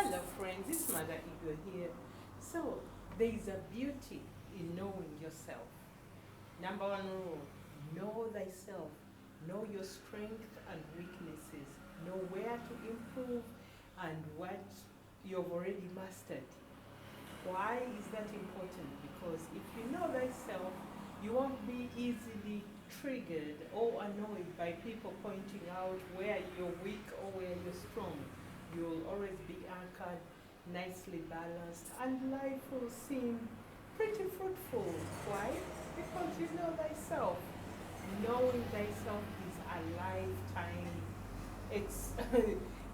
Hello friends, it's Mother Eagle here. So, there is a beauty in knowing yourself. Number one rule, know thyself. Know your strengths and weaknesses. Know where to improve and what you've already mastered. Why is that important? Because if you know thyself, you won't be easily triggered or annoyed by people pointing out where you're weak or where you're strong. You'll always be anchored, nicely balanced, and life will seem pretty fruitful. Why? Because you know thyself. Knowing thyself is a lifetime, it's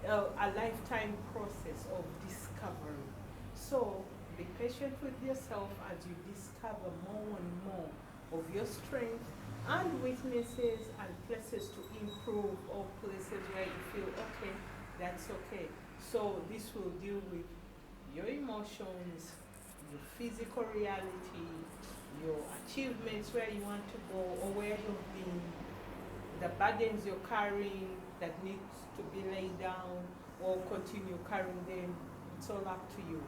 a lifetime process of discovery. So be patient with yourself as you discover more and more of your strengths and weaknesses and places to improve or places where you feel okay, that's okay. So this will deal with your emotions, your physical reality, your achievements, where you want to go or where you've been, the burdens you're carrying that needs to be laid down or continue carrying them. It's all up to you.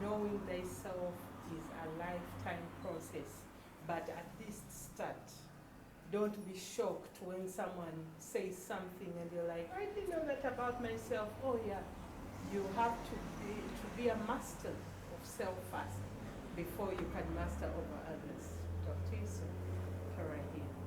Knowing thyself is a lifetime process, but at this start, don't be shocked when someone says something and you're like, I didn't know that about myself. Oh yeah, you have to be a master of self first before you can master over others. Talk to you soon. Kara here.